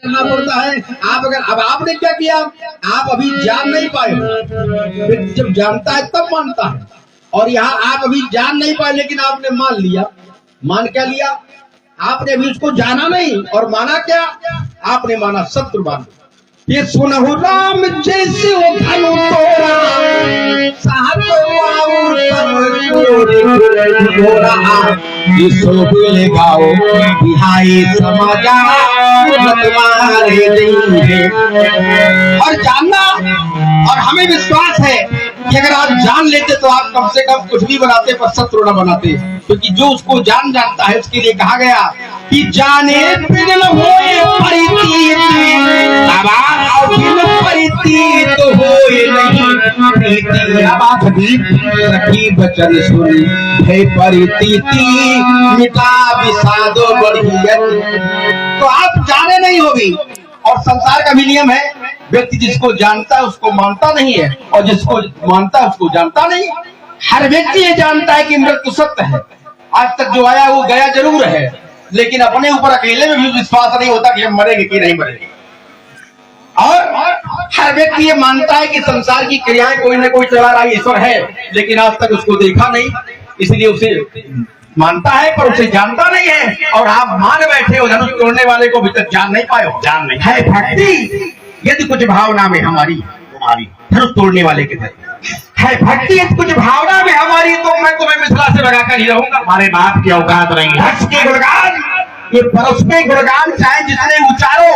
करना पड़ता है। आप अगर अब आपने क्या किया, आप अभी जान नहीं पाए, फिर जब जानता है तब मानता है। और यहाँ आप अभी जान नहीं पाए लेकिन आपने मान लिया। मान क्या लिया? आपने अभी उसको जाना नहीं और माना क्या? आपने माना शत्रु मान। ये सुनहु राम जैसे वो धनु तोरा गाओ बिहाई समाजा तुम्हारे। और जानना, और हमें विश्वास है कि अगर आप जान लेते तो आप कम से कम कुछ भी बनाते पर शत्रु न बनाते, क्योंकि जो उसको जानता है उसके लिए कहा गया कि जाने बिन होए परितीत, परितीत होए नहीं प्रीति। अब आप सखी बचन सुनी है परितीति मिटा विषादो बढ़ियत। तो आप जाने नहीं होगी। और संसार का भी नियम है, व्यक्ति जिसको जानता है उसको मानता नहीं है, और जिसको मानता है उसको जानता नहीं। हर व्यक्ति ये जानता है कि मृत्यु सत्य है। आज तक जो आया वो गया जरूर है, लेकिन अपने ऊपर अकेले में भी विश्वास नहीं होता कि हम मरेंगे कि नहीं मरेंगे। और हर व्यक्ति ये मानता है कि संसार की क्रियाएं कोई ना कोई चला रहा ईश्वर है, लेकिन आज तक उसको देखा नहीं, इसलिए उसे मानता है पर उसे जानता नहीं है। और आप मान बैठे हो, धनुष तोड़ने वाले को भी तक जान नहीं पाए हो। जान नहीं है भक्ति यदि कुछ भावना में हमारी धनुष तोड़ने वाले के है भक्ति यदि कुछ भावना में हमारी, तो मैं तुम्हें मिथिला से भगाकर ही रहूंगा। हमारे बाप की औकात नहीं है। हर्ष के गुणगान, ये परस के गुणगान चाहे जितने उचारो,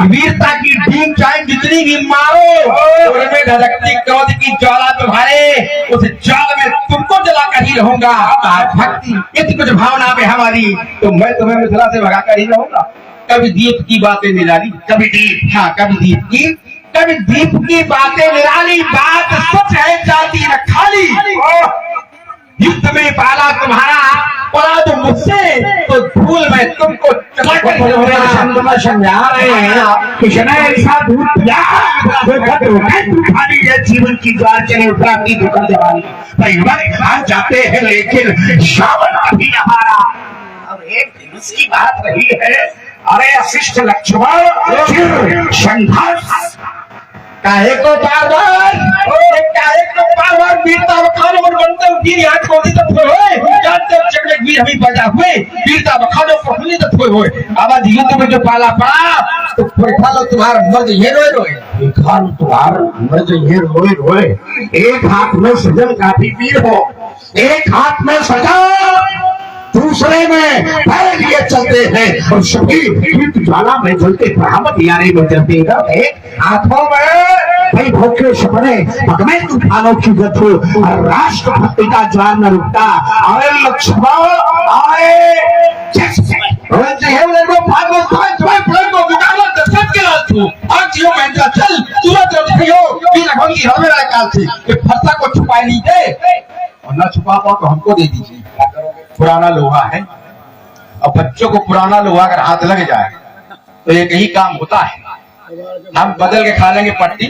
वीरता की डींग चाहे जितनी भी मारो, उनमें धधकती क्रोध की ज्वाला तुम्हारे, उस ज्वाला में तुमको जलाकर ही रहूंगा। भक्ति यदि कुछ भावना में हमारी, तो मैं तुम्हें मिथिला से भगाकर ही रहूंगा। कभी दीप की बातें निराली, कभी दीप, हाँ कभी दीप की बातें निराली, बात सच है जाती न खाली। युद्ध में पाला तुम्हारा, पड़ा तो मुझसे, तो धूल में तुमको समझा रहे हैं कि ऐसा दूध जीवन की द्वार चले उतरा की दुकान जवानी परिवार खा जाते हैं, लेकिन श्रावण अभी हमारा। अब एक दिन उसकी बात रही है, अरे अशिष्ट लक्ष्मण संघर्ष काहे को बार-बार वीरता बखानो और बनते वीर हाथ को दी तब होए, जानते चकले वीर हमें पैदा हुए, वीरता बखानो को खुली तब होए। अब युद्ध में जो पाला पड़ा, तो खा लो तुम्हारा मर्द ये रोए, खा लो तुम्हारा मर्द ये रोए। एक हाथ में सजन काफी वीर हो, एक हाथ में सजन, दूसरे में पैर लिए चलते हैं, और सभी ज्वाला में जलते ब्राह्मण यारे में चलते हैं। हाथों में भाई भूखे सपने पगमे तूफानों की गति, और राष्ट्रभक्ति का ज्वार न रुकता। अरे लक्ष्मण आए फरसा को छुपा लीजिए, और न छुपा पाओ तो हमको दे दीजिए। पुराना लोहा है, और बच्चों को पुराना लोहा अगर हाथ लग जाए तो एक ही काम होता है, हम बदल के खा लेंगे पट्टी,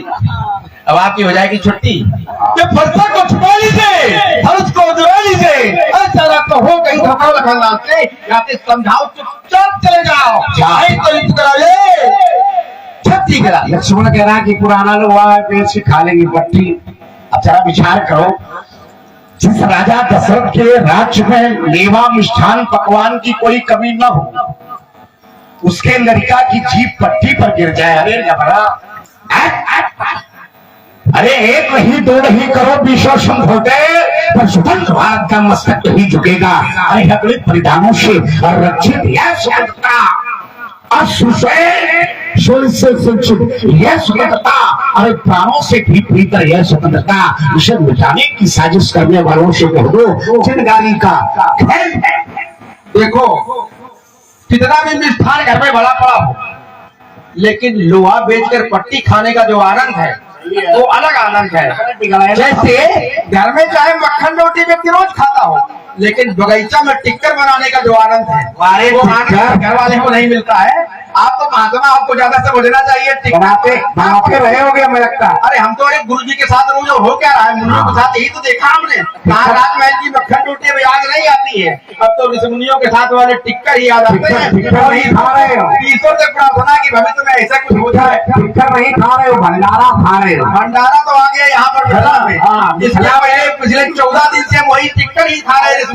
अब आपकी हो जाएगी छुट्टी। ये फरसा को छुपा लीजिए और उसको उड़ा लीजिए। अरे तो हो गई जाते समझाओ, चुपचाप चले जाओ, चाहे तो युद्ध कराओ। छत्ती करा लक्ष्मण कह रहा कि पुराना लोहा है, पेट से खा लेंगे पट्टी। अब जरा विचार करो, जिस राजा दशरथ के राज्य में मेवा मिष्ठान पकवान की कोई कमी न हो, उसके लड़का की जीभ पट्टी पर गिर जाए, अरे लबड़ा, अरे एक नहीं दो नहीं करो बीसों समझौते, पर स्वतंत्र भारत का मस्तक नहीं झुकेगा। अरे अगले परिधानों से रक्षित यह स्वतंत्रता, यह स्वतंत्रता, अरे प्राणों से भी प्रीतर यह स्वतंत्रता, इसे मिटाने की साजिश करने वालों से कह दो चिनगारी का खेल है। देखो कितना भी मिष्ठान घर में भला पड़ा हो, लेकिन लोहा बेचकर पट्टी खाने का जो आनंद है वो अलग आनंद है। जैसे घर में चाहे मक्खन रोटी व्यक्ति रोज खाता हो, लेकिन बगीचा में टिक्कर बनाने का जो आनंद है वो आनंद घर वाले को नहीं मिलता है। आप तो महात्मा, आपको ज्यादा समझना चाहिए। बनाते रहे हो गया, मुझे लगता। अरे हम तो एक गुरु जी के साथ रोज हो क्या रहा है, मुनियों के साथ यही तो देखा हमने। राजमहल की मक्खन रोटी में याद नहीं आती है, अब तो ऋषि मुनियों के साथ वाले टिक्कर ही याद आते हैं। ईश्वर से प्रार्थना की भविष्य में ऐसा कुछ हो जाए। टिक्कर नहीं खा रहे हो, भंडारा खा रहे हो। भंडारा तो आ गया यहाँ पर इसके पहले पिछले 14 दिन से वही टिक्कर ही खा रहे ऋषि।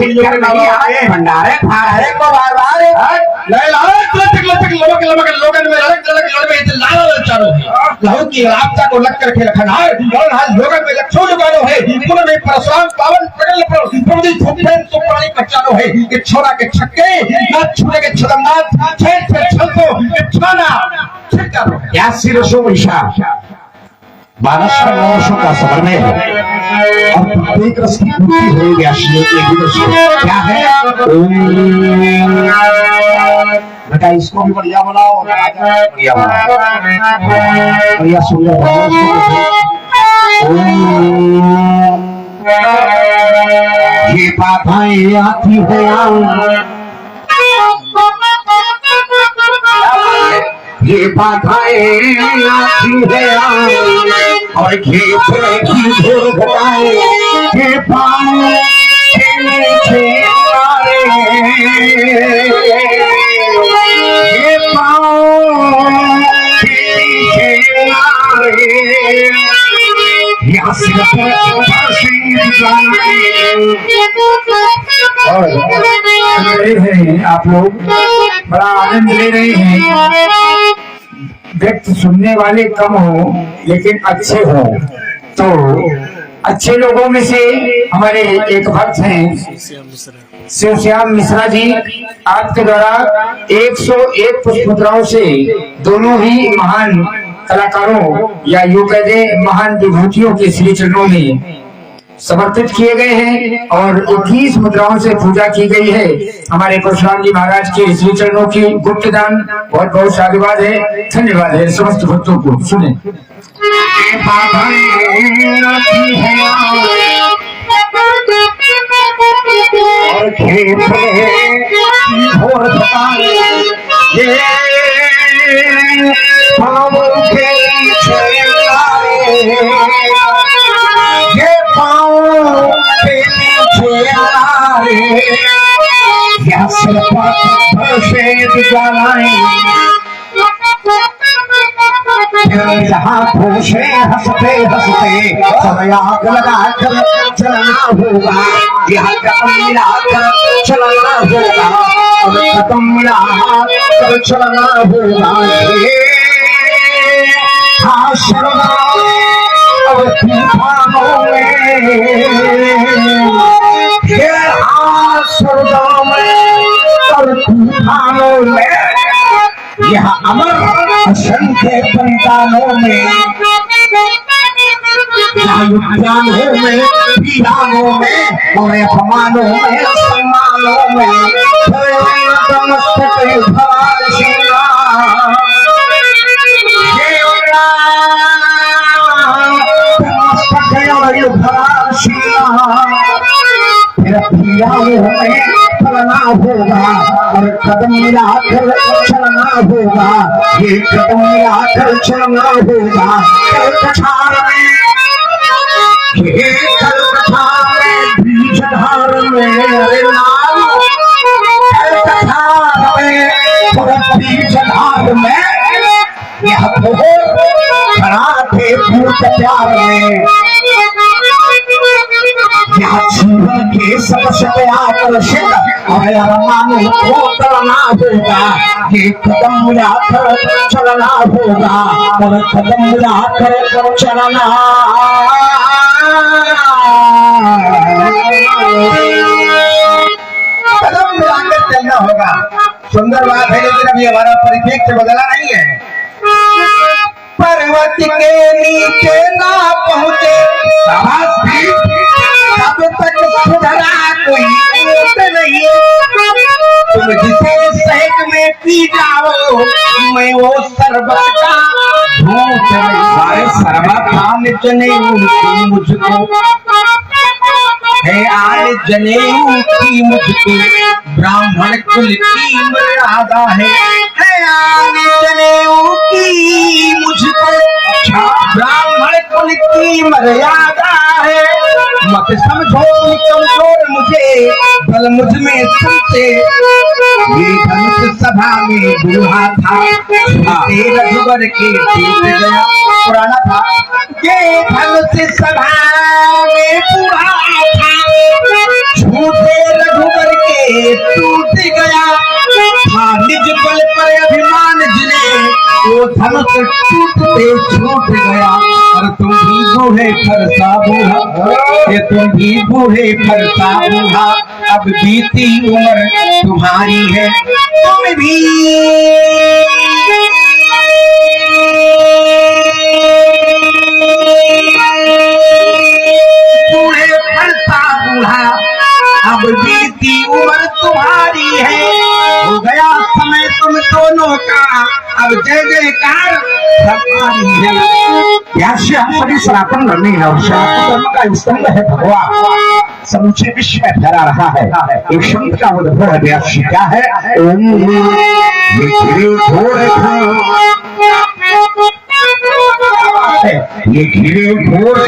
भंडारे खा रहे को बार बार लहू की राबता को लग करके रखना है और आज लोगों में लक्षों जुगाड़ो है, पुनः में परशुराम पावन प्रगल प्रभु सुप्रेम सुप्राणी कच्चानो है कि छोरा के छक्के ना छुड़े के छदमनाथ छेद से छलतो के छाना छिटका रो या सिरसो विशा 1200 का समन्वय है और प्रत्येक रस की पूर्ति हो गया। क्या है बेटा, इसको भी बढ़िया बनाओ, बढ़िया बनाओ, बढ़िया सुंदर ये बाधाएं आती है, ये बाधाएं आती है और खेत की धूल घटाए के पाँव के नीचे मारे, ये पाँव के नीचे मारे, यहाँ सिर पर आप लोग बड़ा आनंद ले रहे हैं। व्यक्ति सुनने वाले कम हो लेकिन अच्छे हो, तो अच्छे लोगों में से हमारे एक भक्त हैं शिवश्याम मिश्रा जी, आपके द्वारा 101 पुष्प मुद्राओं से दोनों ही महान कलाकारों या यूं कह दे महान विभूतियों के श्री चरणों में समर्पित किए गए हैं और 21 मुद्राओं से पूजा की गई है। हमारे परशुराम जी महाराज के श्री चरणों की गुप्त दान बहुत बहुत साधुवाद है, धन्यवाद है समस्त भक्तों को। सुने जहाँ खुशे हंसते हंसते समय आग लगा कर चलना होगा, यहाँ कदम मिला कर चलना होगा और कदम मिला कर चलना होगा। हाँ शर्मा और तूफानों में, हाँ स्वर्गों में और तूफानों में, यह अमर असंख्य बलिदानों में, उद्यानों में, वीरानों में और अपमानों में, सम्मानों में, नतमस्तक भगवान शिवा भगवान शिवा में चलना होगा और कदम मिलाकर चलना होगा, ये कदम मिलाकर चलना होगा। कलकठार में, ये कलकठार में बीच धार में, अरे लाल कलकठार में बीच धार में, यह खड़ा थे भूत प्यार में, जीवन के सबसे आकर्षक और अरमानों को करना होगा, ये कदम मिलाकर चलना होगा और कदम मिलाकर चलना। कदम मिलाकर चलना होगा। सुंदर बात है, लेकिन अभी हमारा परिप्रेक्ष्य बदला नहीं है। पर्वत के नीचे ना पहुंचे तब तक सुधरा कोई नहीं, तुम जिसे सहक में पी जाओ मैं वो शरबत का घूंट नहीं, शरबत खाने नहीं मुझको है आल जनेऊ की मुझको ब्राह्मण कुल की मर्यादा है आल जनेऊ की मुझको ब्राह्मण कुल की मर्यादा है मत समझो कमजोर मुझे बल मुझ में तुमसे ये धनुष सभा में बूढ़ा था रघुवर के टूट गया पुराना था ये धनुष सभा में बूढ़ा था झूठे रघुवर के टूट गया था निज बल पर अभिमान जिले वो धनुष टूटते छूट गया और तुम भी बूढ़े फरसा बूढ़ा ये तुम भी बूढ़े फरसा बूढ़ा अब बीती उम्र तुम्हारी है तुम भी बूढ़े फरसा बूढ़ा अब बीती उम्र तुम्हारी है हो गया समय तुम दोनों का अब जय जयकार हमारी है याशी हमारी सनातन धर्म है और सनातन धर्म का स्तंभ है भगवान समूचे विश्व में फैला रहा है एक शब्द का उद्भव है व्यासी क्या है ये घिरे घोर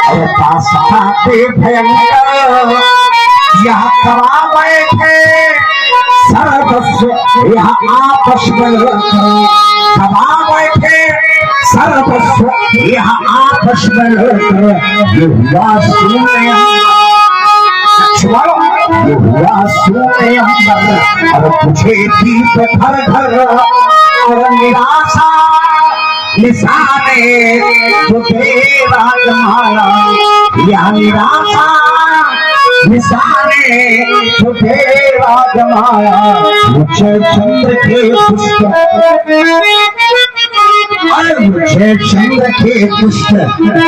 और पासाते भयंकर यहाँ करा बैठे सर्वस्व यहाँ आपस में करा बैठे सर्वस्व यहाँ आपस में ये हुआ सुने ये हुआ सुने और तुझे दीप घर घर और निराशा निशाने तुझे राजमाला या निराशा निशाने तुझे राजमाला मुझे चंद्र के पुष्प अरे मुझे चंद्र के पुष्प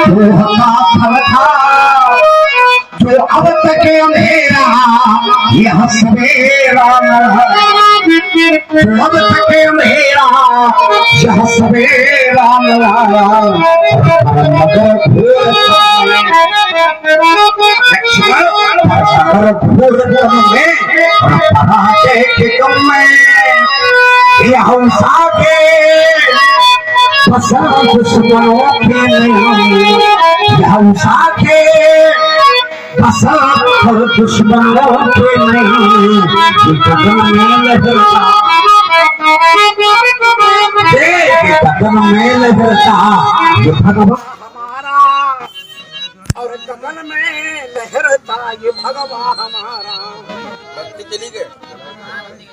जो का फल था जो अब तक अंधेरा यह सवेरा जो अब तक अंधेरा यह सवेरा मगर घोर में हंसा के फसल दुश्मनों के नहीं हंसा के फसल और दुश्मनों के नहीं गगन में लहरता गगन में लहरता ये भगवान हमारा और गगन में लहरता ये भगवान हमारा चली गए